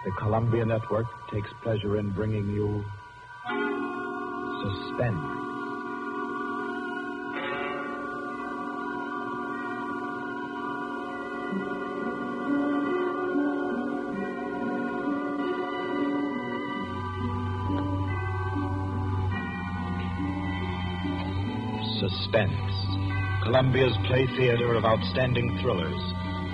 The Columbia Network takes pleasure in bringing you Suspense. Suspense. Columbia's play theater of outstanding thrillers.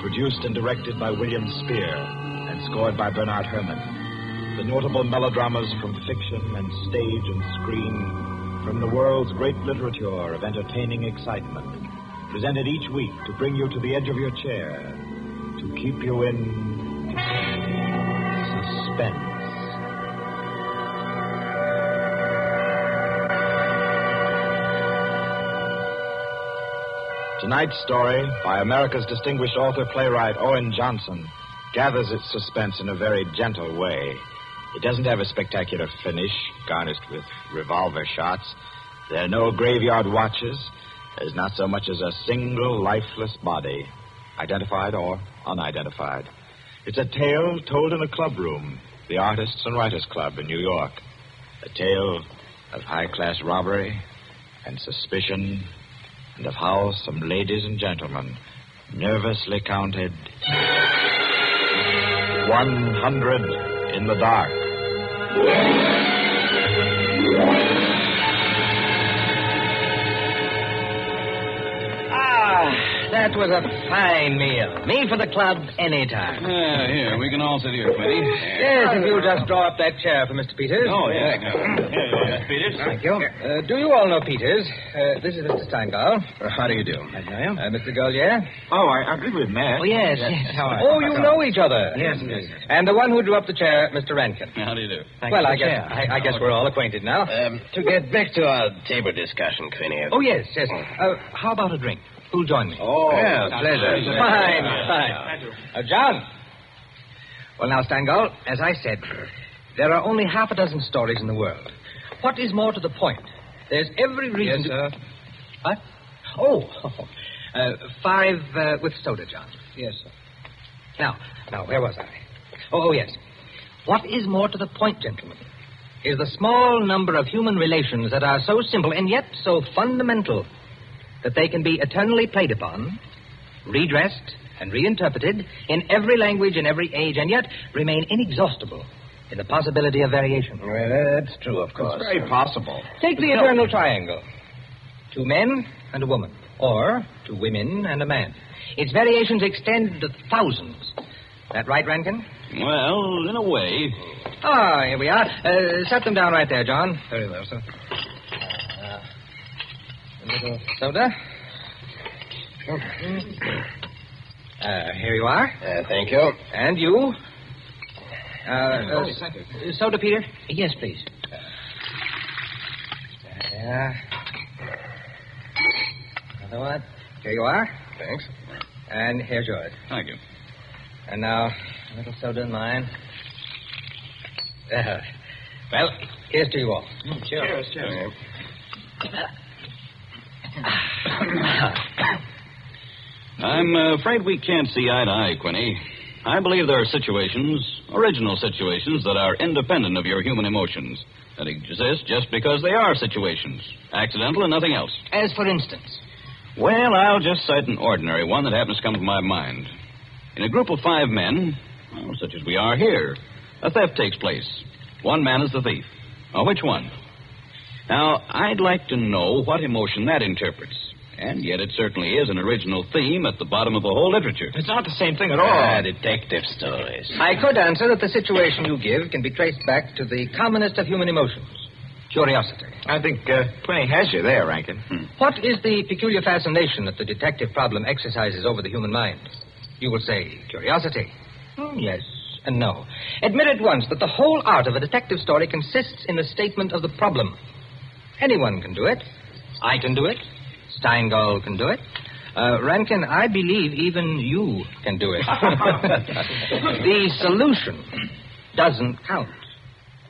Produced and directed by William Spear and scored by Bernard Herrmann. The notable melodramas from fiction and stage and screen, from the world's great literature of entertaining excitement, presented each week to bring you to the edge of your chair, to keep you in suspense. Tonight's story, by America's distinguished author-playwright Owen Johnson, gathers its suspense in a very gentle way. It doesn't have a spectacular finish, garnished with revolver shots. There are no graveyard watches. There's not so much as a single lifeless body, identified or unidentified. It's a tale told in a club room, the Artists and Writers Club in New York. A tale of high-class robbery and suspicion, and of how some ladies and gentlemen nervously counted 100 in the dark. That was a fine meal. Me for the club anytime. Here, we can all sit here, Quinny. Yes, if you'll just draw up that chair for Mr. Peters. Oh, yeah. Here you are, Peters. Thank you. Do you all know Peters? This is Mr. Steingall. How do you do? I know you. Mr. Golier. Oh, I think we've met. Oh, yes. Oh, you know each other. Yes. And the one who drew up the chair, Mr. Rankin. How do you do? Well, I guess we're all acquainted now. To get back to our table discussion, Quinny. Oh, yes. How about a drink? Who'll join me? Oh, yeah, pleasure. Fine. John. Well, now, Steingall, as I said, there are only half a dozen stories in the world. What is more to the point? There's every reason... Yes, sir. What? Oh, 5 with soda, John. Yes, sir. Now, where was I? Oh, yes. What is more to the point, gentlemen, is the small number of human relations that are so simple and yet so fundamental that they can be eternally played upon, redressed, and reinterpreted in every language, in every age, and yet remain inexhaustible in the possibility of variation. Well, that's true, of course. It's very possible. Take the eternal triangle. 2 men and a woman, or 2 women and a man. Its variations extend to thousands. That right, Rankin? Well, in a way. Ah, here we are. Set them down right there, John. Very well, sir. A little soda. Here you are. Thank you. And you. Thank you. Soda, Peter? Yes, please. Another one. Here you are. Thanks. And here's yours. Thank you. And now, a little soda in mine. Well, here's to you all. Cheers. I'm afraid we can't see eye to eye, Quinny. I believe there are situations, original situations, that are independent of your human emotions, that exist just because they are situations, accidental and nothing else. As for instance? Well, I'll just cite an ordinary one that happens to come to my mind. In a group of 5 men, well, such as we are here, a theft takes place. One man is the thief. Now, which one? Now, I'd like to know what emotion that interprets. And yet it certainly is an original theme at the bottom of the whole literature. It's not the same thing at all. Detective stories. I could answer that the situation you give can be traced back to the commonest of human emotions, curiosity. I think Quinny has you there, Rankin. What is the peculiar fascination that the detective problem exercises over the human mind? You will say curiosity. Yes and no. Admit at once that the whole art of a detective story consists in the statement of the problem. Anyone can do it. I can do it. Steingall can do it. Rankin, I believe even you can do it. The solution doesn't count.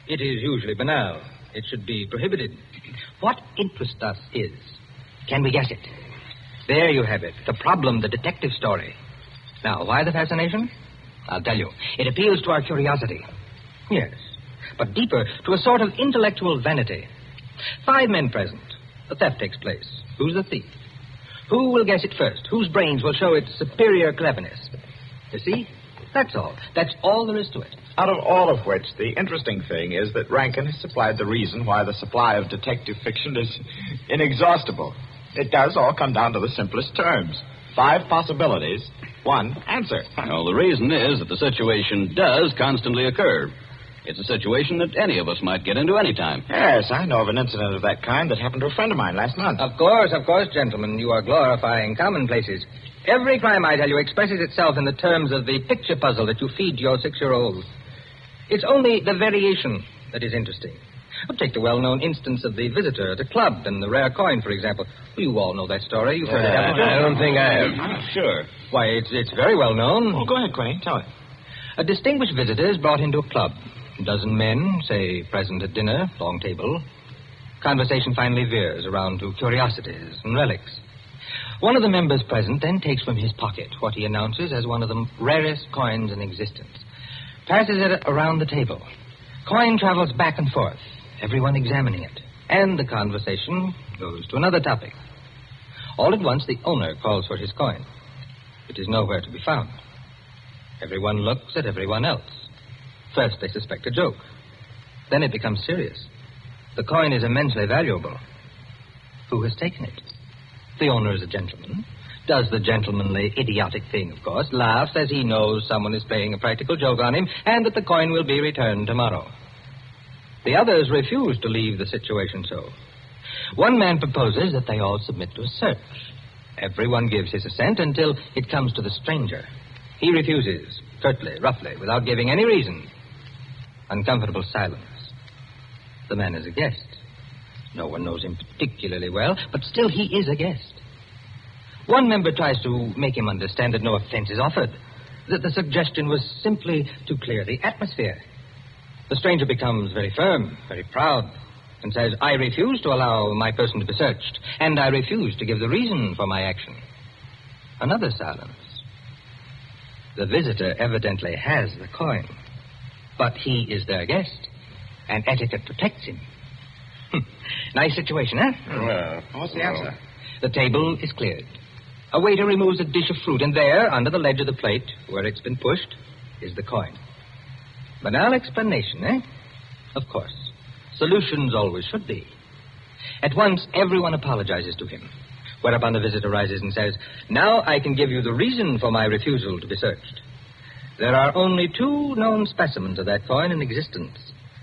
It is usually banal. It should be prohibited. What interests us is, can we guess it? There you have it. The problem, the detective story. Now, why the fascination? I'll tell you. It appeals to our curiosity. Yes, but deeper, to a sort of intellectual vanity. 5 men present. The theft takes place. Who's the thief? Who will guess it first? Whose brains will show its superior cleverness? You see? That's all. That's all there is to it. Out of all of which, the interesting thing is that Rankin has supplied the reason why the supply of detective fiction is inexhaustible. It does all come down to the simplest terms. 5 possibilities, 1 answer. Well, the reason is that the situation does constantly occur. It's a situation that any of us might get into any time. Yes, I know of an incident of that kind that happened to a friend of mine last month. Of course, gentlemen. You are glorifying commonplaces. Every crime, I tell you, expresses itself in the terms of the picture puzzle that you feed to your 6-year-old. It's only the variation that is interesting. Take the well-known instance of the visitor at a club and the rare coin, for example. You all know that story. You've heard it, haven't you? I don't think I have. Sure. Why, it's very well known. Oh, go ahead, Quay. Tell it. A distinguished visitor is brought into a club. A dozen men, say, present at dinner, long table. Conversation finally veers around to curiosities and relics. One of the members present then takes from his pocket what he announces as one of the rarest coins in existence. Passes it around the table. Coin travels back and forth, everyone examining it. And the conversation goes to another topic. All at once, the owner calls for his coin. It is nowhere to be found. Everyone looks at everyone else. First, they suspect a joke. Then it becomes serious. The coin is immensely valuable. Who has taken it? The owner is a gentleman. Does the gentlemanly, idiotic thing, of course. Laughs as he knows someone is playing a practical joke on him and that the coin will be returned tomorrow. The others refuse to leave the situation so. One man proposes that they all submit to a search. Everyone gives his assent until it comes to the stranger. He refuses, curtly, roughly, without giving any reason. Uncomfortable silence. The man is a guest. No one knows him particularly well, but still he is a guest. One member tries to make him understand that no offense is offered, that the suggestion was simply to clear the atmosphere. The stranger becomes very firm, very proud, and says, I refuse to allow my person to be searched, and I refuse to give the reason for my action. Another silence. The visitor evidently has the coin, but he is their guest, and etiquette protects him. Nice situation, huh? What's the answer? The table is cleared. A waiter removes a dish of fruit, and there, under the ledge of the plate, where it's been pushed, is the coin. Banal explanation, eh? Of course. Solutions always should be. At once, everyone apologizes to him, whereupon the visitor rises and says, now I can give you the reason for my refusal to be searched. There are only 2 known specimens of that coin in existence,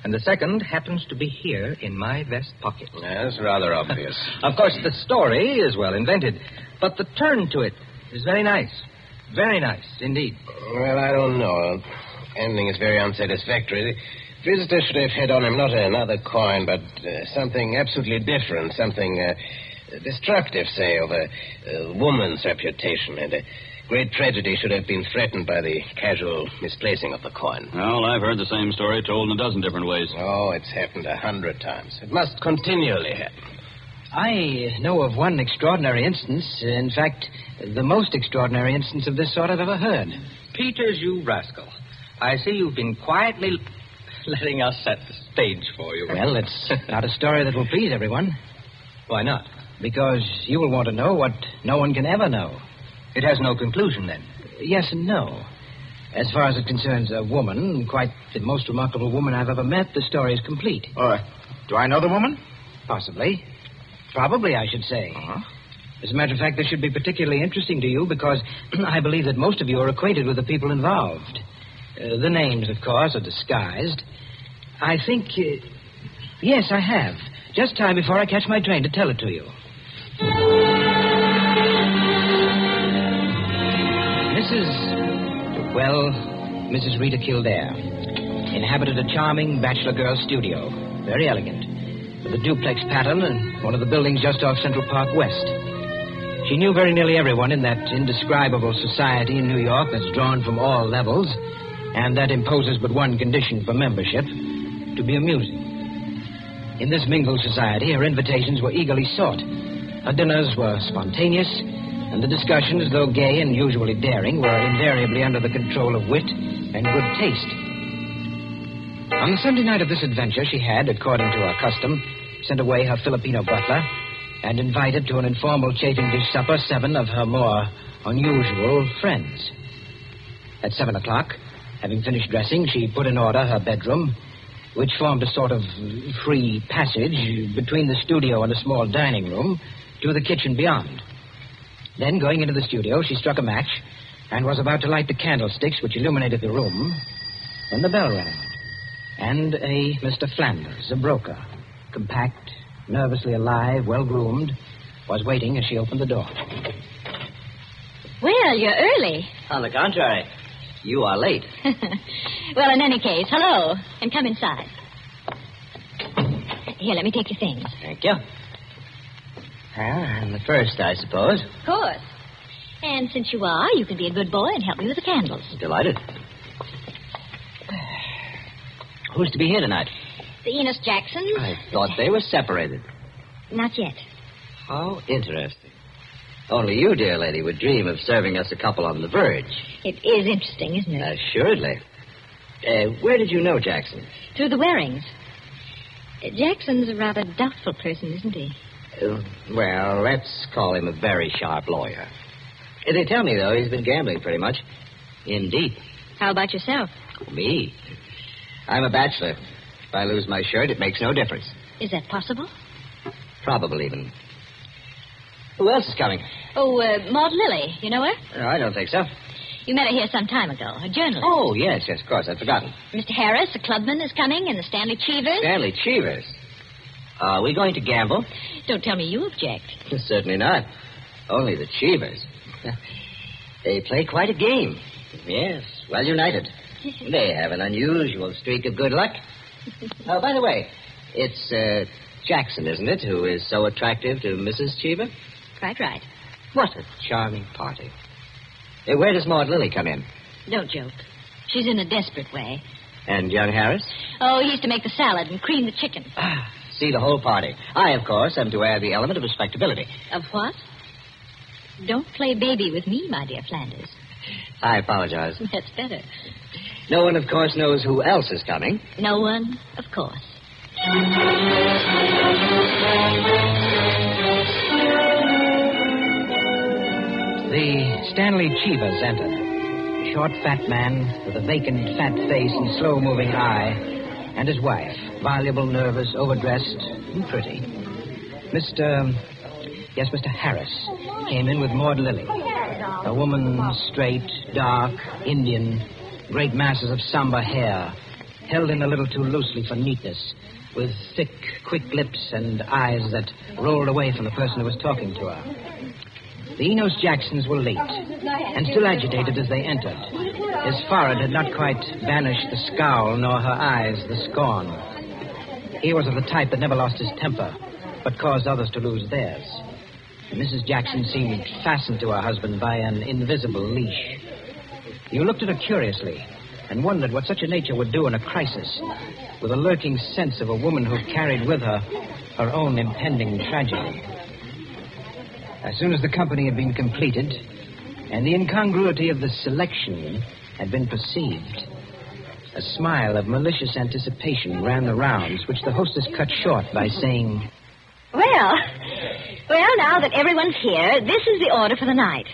and the second happens to be here in my vest pocket. That's rather obvious. Of course, the story is well invented, but the turn to it is very nice. Very nice, indeed. Well, I don't know. Ending is very unsatisfactory. The visitor should have had on him not another coin, but something absolutely different, something destructive, say, of a woman's reputation, and a great tragedy should have been threatened by the casual misplacing of the coin. Well, I've heard the same story told in a dozen different ways. Oh, it's happened 100 times. It must continually happen. I know of one extraordinary instance. In fact, the most extraordinary instance of this sort I've ever heard. Peters, you rascal. I see you've been quietly letting us set the stage for you. Well, it's not a story that will please everyone. Why not? Because you will want to know what no one can ever know. It has no conclusion, then? Yes and no. As far as it concerns a woman, quite the most remarkable woman I've ever met, the story is complete. Do I know the woman? Possibly. Probably, I should say. Uh-huh. As a matter of fact, this should be particularly interesting to you because I believe that most of you are acquainted with the people involved. The names, of course, are disguised. I think... yes, I have. Just time before I catch my train to tell it to you. Mrs. Rita Kildare inhabited a charming bachelor girl studio. Very elegant. With a duplex pattern and one of the buildings just off Central Park West. She knew very nearly everyone in that indescribable society in New York that's drawn from all levels and that imposes but one condition for membership, to be amusing. In this mingled society, her invitations were eagerly sought. Her dinners were spontaneous, and the discussions, though gay and usually daring, were invariably under the control of wit and good taste. On the Sunday night of this adventure, she had, according to her custom, sent away her Filipino butler and invited to an informal chafing dish supper 7 of her more unusual friends. At 7 o'clock, having finished dressing, she put in order her bedroom, which formed a sort of free passage between the studio and a small dining room to the kitchen beyond. Then, going into the studio, she struck a match and was about to light the candlesticks which illuminated the room when the bell rang. And a Mr. Flanders, a broker, compact, nervously alive, well-groomed, was waiting as she opened the door. Well, you're early. On the contrary, you are late. Well, in any case, hello, and come inside. Here, let me take your things. Thank you. Well, I'm the first, I suppose. Of course. And since you are, you can be a good boy and help me with the candles. Delighted. Who's to be here tonight? The Enos Jacksons. I thought they were separated. Not yet. How interesting. Only you, dear lady, would dream of serving us a couple on the verge. It is interesting, isn't it? Assuredly. Where did you know Jackson? Through the Warings. Jackson's a rather doubtful person, isn't he? Well, let's call him a very sharp lawyer. They tell me, though, he's been gambling pretty much. In deep. How about yourself? Me? I'm a bachelor. If I lose my shirt, it makes no difference. Is that possible? Probable, even. Who else is coming? Oh, Maud Lily. You know her? No, I don't think so. You met her here some time ago. A journalist. Oh, yes, of course. I'd forgotten. Mr. Harris, a clubman, is coming, and the Stanley Cheevers. Stanley Cheevers? Are we going to gamble? Don't tell me you object. Certainly not. Only the Cheevers. They play quite a game. Yes, well united. They have an unusual streak of good luck. Oh, by the way, it's Jackson, isn't it, who is so attractive to Mrs. Cheever? Quite right. What a charming party. Where does Maud Lily come in? Don't joke. She's in a desperate way. And young Harris? Oh, he's to make the salad and cream the chicken. See the whole party. I, of course, am to add the element of respectability. Of what? Don't play baby with me, my dear Flanders. I apologize. That's better. No one, of course, knows who else is coming. No one, of course. The Stanley Cheevers entered. A short, fat man with a vacant, fat face and slow-moving eye, and his wife, voluble, nervous, overdressed, and pretty. Mr. Harris came in with Maud Lily. A woman, straight, dark, Indian, great masses of somber hair, held in a little too loosely for neatness, with thick, quick lips and eyes that rolled away from the person who was talking to her. The Enos Jacksons were late, and still agitated as they entered. His forehead had not quite banished the scowl, nor her eyes the scorn. He was of the type that never lost his temper, but caused others to lose theirs. Mrs. Jackson seemed fastened to her husband by an invisible leash. You looked at her curiously and wondered what such a nature would do in a crisis, with a lurking sense of a woman who carried with her her own impending tragedy. As soon as the company had been completed and the incongruity of the selection had been perceived, a smile of malicious anticipation ran the rounds, which the hostess cut short by saying, Well, now that everyone's here, this is the order for the night.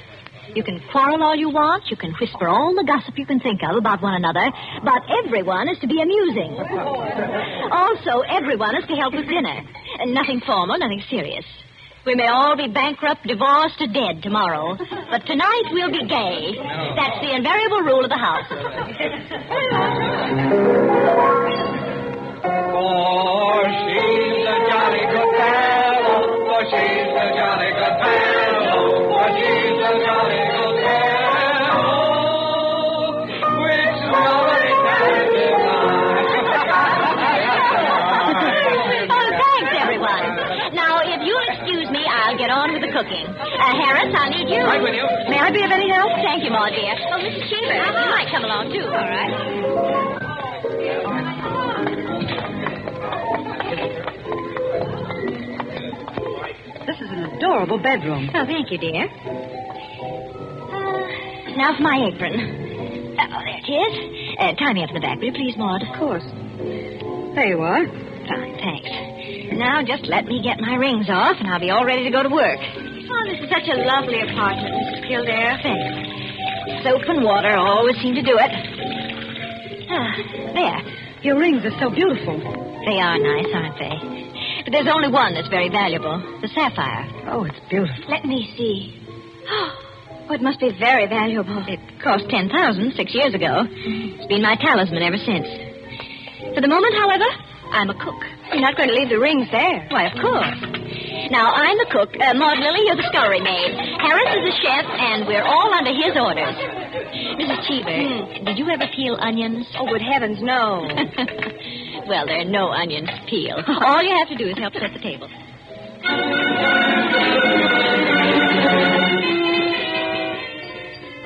You can quarrel all you want, you can whisper all the gossip you can think of about one another, but everyone is to be amusing. Also, everyone is to help with dinner. Nothing formal, nothing serious. We may all be bankrupt, divorced, or dead tomorrow, but tonight we'll be gay. That's the invariable rule of the house. For she's a jolly good fellow, for she's a jolly good fellow, for she's a jolly good fellow, which nobody can deny. Oh, thanks, everyone. Now, if you'll excuse me, I'll get on with the cooking. Harris, I'll need you. Right with you. May I be of any help? Thank you, Maud, dear. Oh, Mrs. Cheever, you might come along, too. All right. This is an adorable bedroom. Oh, thank you, dear. Now for my apron. There it is. Tie me up in the back, will you please, Maud? Of course. There you are. Fine, thanks. Now just let me get my rings off, and I'll be all ready to go to work. Oh, this is such a lovely apartment, Mrs. Kildare. Thanks. Soap and water always seem to do it. There. Your rings are so beautiful. They are nice, aren't they? But there's only one that's very valuable, the sapphire. Oh, it's beautiful. Let me see. Oh, it must be very valuable. It cost $10,000 6 years ago. It's been my talisman ever since. For the moment, however, I'm a cook. You're not going to leave the rings there. Why, of course. Now, I'm the cook. Maud Lily, you're the scullery maid. Harris is the chef, and we're all under his orders. Mrs. Cheever, did you ever peel onions? Oh, good heavens, no. Well, there are no onions to peel. All you have to do is help set the table.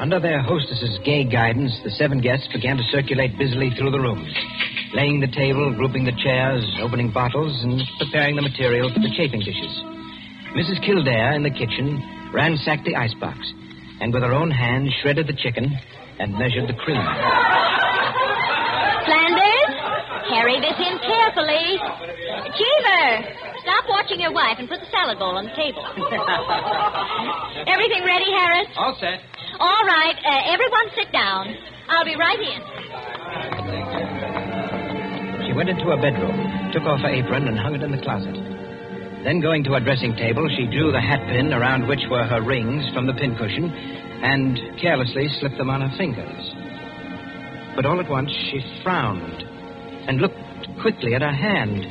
Under their hostess's gay guidance, the 7 guests began to circulate busily through the rooms, laying the table, grouping the chairs, opening bottles, and preparing the material for the chafing dishes. Mrs. Kildare, in the kitchen, ransacked the icebox, and with her own hands shredded the chicken and measured the cream. Flanders, carry this in carefully. Cheever, stop watching your wife and put the salad bowl on the table. Everything ready, Harris? All set. All right. Everyone sit down. I'll be right in. She went into her bedroom, took off her apron, and hung it in the closet. Then, going to her dressing table, she drew the hat pin around which were her rings from the pincushion and carelessly slipped them on her fingers. But all at once, she frowned and looked quickly at her hand.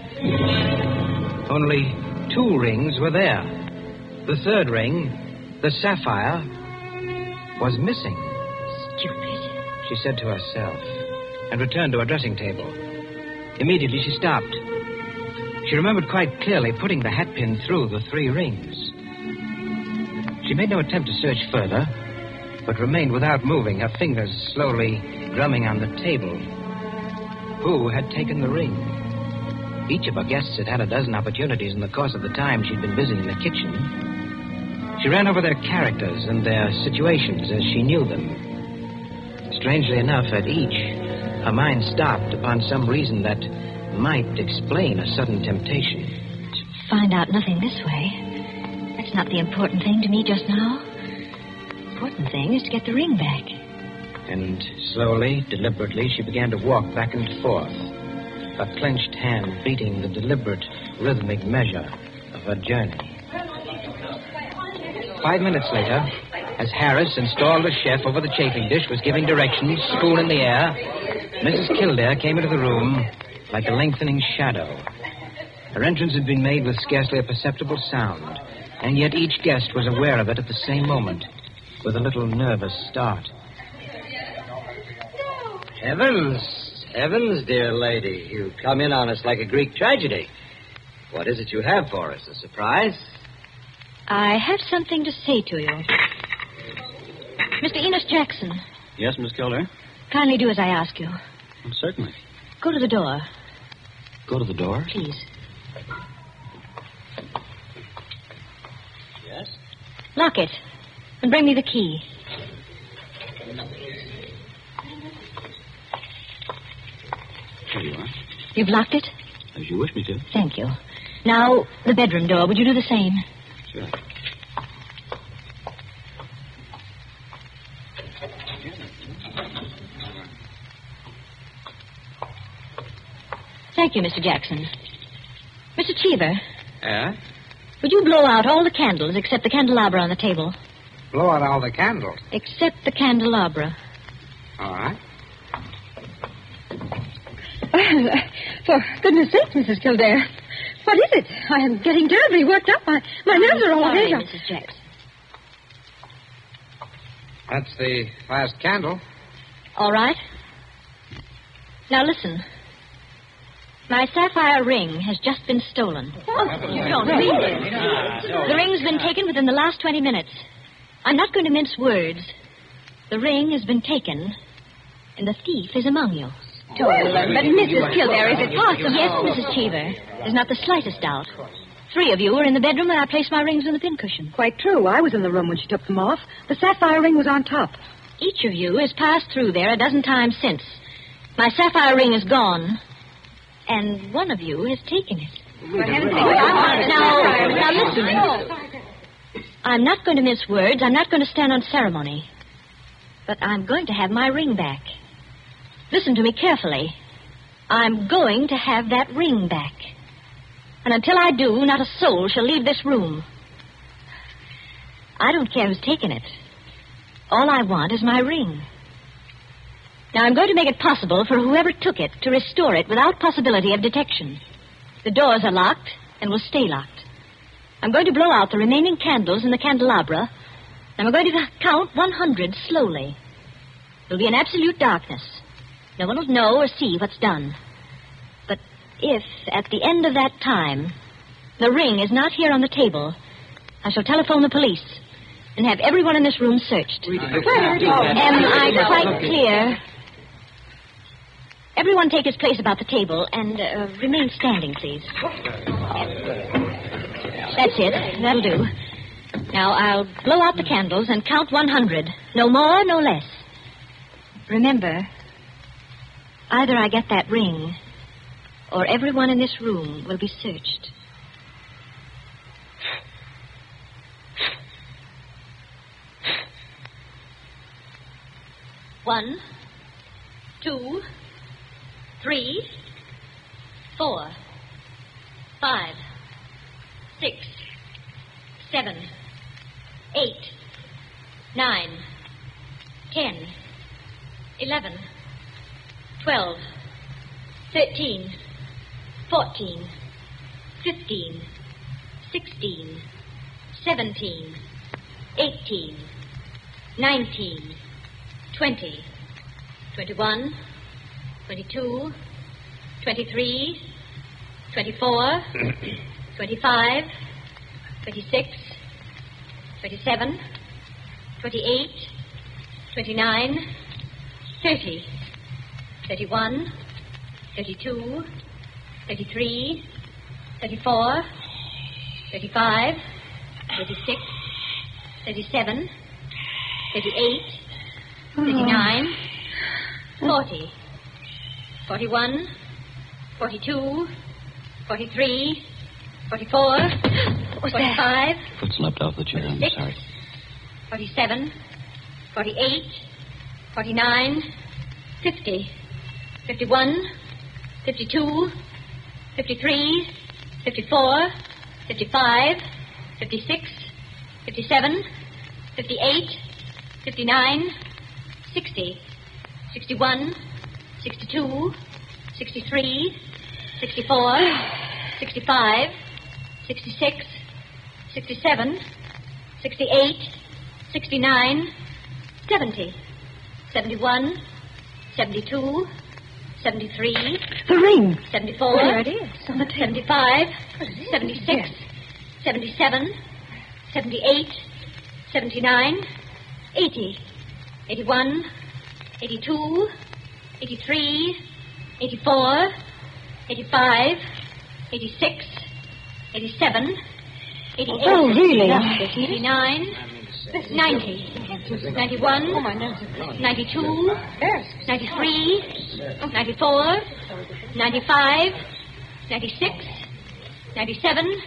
Only 2 rings were there. The 3rd ring, the sapphire, was missing. Stupid, she said to herself, and returned to her dressing table. Immediately, she stopped. She remembered quite clearly putting the hat pin through the 3 rings. She made no attempt to search further, but remained without moving, her fingers slowly drumming on the table. Who had taken the ring? Each of her guests had had a dozen opportunities in the course of the time she'd been busy in the kitchen. She ran over their characters and their situations as she knew them. Strangely enough, at each, her mind stopped upon some reason that might explain a sudden temptation. To find out nothing this way. That's not the important thing to me just now. The important thing is to get the ring back. And slowly, deliberately, she began to walk back and forth, her clenched hand beating the deliberate, rhythmic measure of her journey. 5 minutes later, as Harris, installed as chef over the chafing dish, was giving directions, spoon in the air, Mrs. Kildare came into the room like a lengthening shadow. Her entrance had been made with scarcely a perceptible sound, and yet each guest was aware of it at the same moment, with a little nervous start. Heavens, dear lady. You come in on us like a Greek tragedy. What is it you have for us? A surprise? I have something to say to you. Mr. Enos Jackson. Yes, Miss Kildare? Kindly do as I ask you. Well, certainly. Go to the door. Go to the door? Please. Yes? Lock it. And bring me the key. Here you are. You've locked it? As you wish me to. Thank you. Now, the bedroom door. Would you do the same? Sure. Thank you, Mr. Jackson. Mr. Cheever, Yeah? would you blow out all the candles except the candelabra on the table? Blow out all the candles. Except the candelabra. All right. Well, for goodness sake, Mrs. Kildare. What is it? I am getting terribly worked up. My nerves are all Sorry, away. Mrs. Jackson. That's the last candle. All right. Now, listen. My sapphire ring has just been stolen. You don't mean it. The ring's been taken within the last 20 minutes. I'm not going to mince words. The ring has been taken, and the thief is among you. Nolan, but Mrs. Kildare, is it possible? Yes, Mrs. Cheever. There's not the slightest doubt. 3 of you were in the bedroom when I placed my rings on the pincushion. Quite true. I was in the room when she took them off. The sapphire ring was on top. Each of you has passed through there a dozen times since. My sapphire ring is gone, and one of you has taken it. Now listen. I'm not going to mince words. I'm not going to stand on ceremony. But I'm going to have my ring back. Listen to me carefully. I'm going to have that ring back. And until I do, not a soul shall leave this room. I don't care who's taken it. All I want is my ring. Now, I'm going to make it possible for whoever took it to restore it without possibility of detection. The doors are locked and will stay locked. I'm going to blow out the remaining candles in the candelabra, and I'm going to count 100 slowly. There'll be an absolute darkness. No one will know or see what's done. But if, at the end of that time, the ring is not here on the table, I shall telephone the police and have everyone in this room searched. Am I quite clear? Everyone take his place about the table and remain standing, please. That's it. That'll do. Now, I'll blow out the candles and count 100. No more, no less. Remember, either I get that ring, or everyone in this room will be searched. One, 2, 3, 4, 5, 6, 7, 8, 9, 10, 11, 12, 13, 14, 15, 16, 17, 18, 19, 20, 21, 22, 23, 24, 25, 26, 27, 28, 29, 30, 31, 32, 33, 34, 35, 36, 37, 38, 39, 40, 41, 42, 43, 44, 45. Foot slipped off the chair. I'm sorry. 47, 48, 49, 50, 51, 52, 53, 54, 55, 56, 57, 58, 59, 60, 61, 62, 63, 64, 65, 66, 67, 68, 69, 70, 71, 72, 73. The ring. 74. There it is. 75, 76, 77, 78, 79, 80, 81, 82, 83, 84, 85, 86, 87, 88, Oh, really? 89, 90, 91, 92, 93, 94, 95, 96, 97,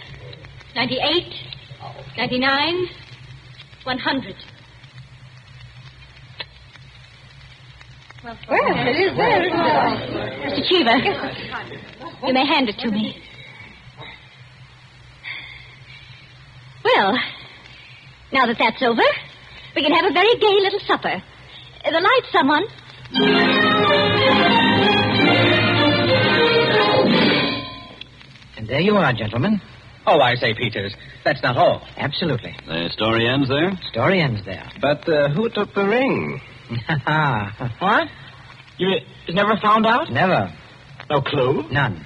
98, 99, 100. Well, it is there. Mr. Cheever, you may hand it to me. Well, now that that's over, we can have a very gay little supper. The light, someone. And there you are, gentlemen. Oh, I say, Peters, that's not all. Absolutely. The story ends there? Story ends there. But who took the ring? What? You never found out? Never. No clue? None.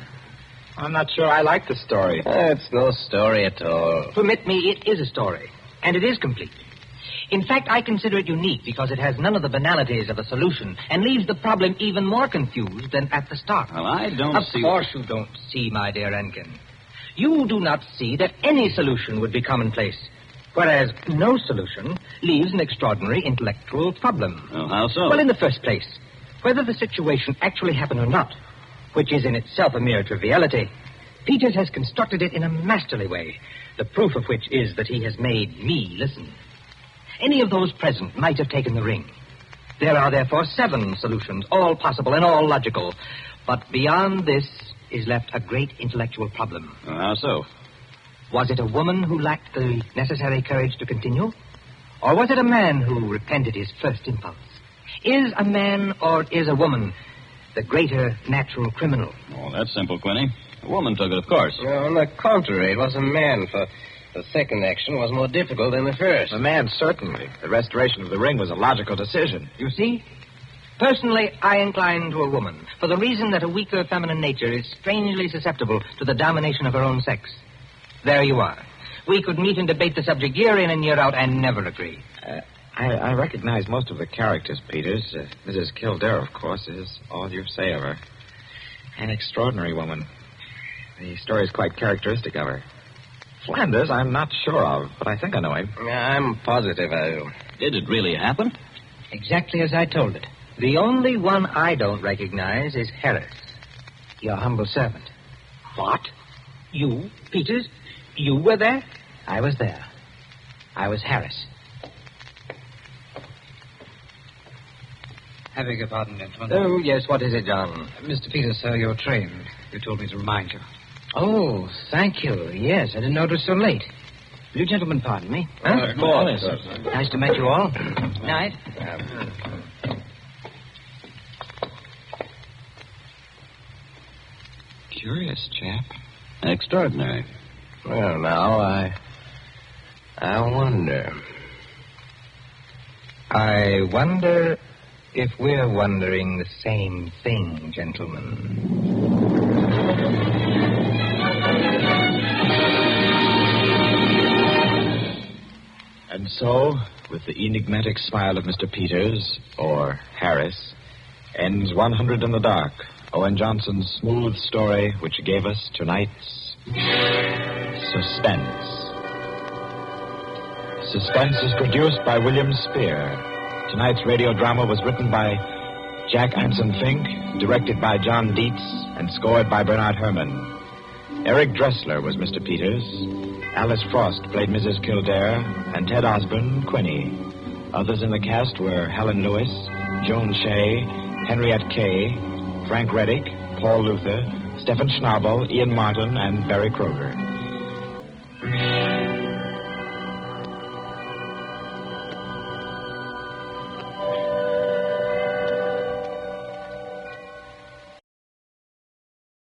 I'm not sure I like the story. It's no story at all. Permit me, it is a story. And it is complete. In fact, I consider it unique because it has none of the banalities of a solution and leaves the problem even more confused than at the start. Well, I don't see... Of course you don't see, my dear Enkin. You do not see that any solution would be commonplace. Whereas no solution leaves an extraordinary intellectual problem. Oh, how so? Well, in the first place, whether the situation actually happened or not, which is in itself a mere triviality, Peters has constructed it in a masterly way, the proof of which is that he has made me listen. Any of those present might have taken the ring. There are, therefore, 7 solutions, all possible and all logical. But beyond this is left a great intellectual problem. Oh, how so? Was it a woman who lacked the necessary courage to continue? Or was it a man who repented his first impulse? Is a man or is a woman the greater natural criminal? Oh, that's simple, Quinny. A woman took it, of course. On the contrary, it was a man, for the second action was more difficult than the first. The man, certainly. The restoration of the ring was a logical decision. You see? Personally, I incline to a woman, for the reason that a weaker feminine nature is strangely susceptible to the domination of her own sex. There you are. We could meet and debate the subject year in and year out and never agree. I recognize most of the characters, Peters. Mrs. Kildare, of course, is all you say of her. An extraordinary woman. The story is quite characteristic of her. Flanders, I'm not sure of, but I think I know him. I'm positive I do. Did it really happen? Exactly as I told it. The only one I don't recognize is Harris, your humble servant. What? You, Peters? You were there? I was there. I was Harris. I beg your pardon, gentlemen. Oh, yes, what is it, John? Mr. Peters, sir, your train. You told me to remind you. Oh, thank you. Yes, I didn't know it was so late. Will you gentlemen pardon me? Huh? Of course. Nice to meet you all. Night. Curious chap. Extraordinary. Well, now, I wonder. I wonder if we're wondering the same thing, gentlemen. And so, with the enigmatic smile of Mr. Peters, or Harris, ends 100 in the Dark, Owen Johnson's smooth story which gave us tonight's Suspense. Suspense is produced by William Spear. Tonight's radio drama was written by Jack Anson Fink, directed by John Dietz, and scored by Bernard Herrmann. Eric Dressler was Mr. Peters. Alice Frost played Mrs. Kildare, and Ted Osborne, Quinny. Others in the cast were Helen Lewis, Joan Shea, Henriette Kay, Frank Reddick, Paul Luther, Stephen Schnabel, Ian Martin, and Barry Kroger.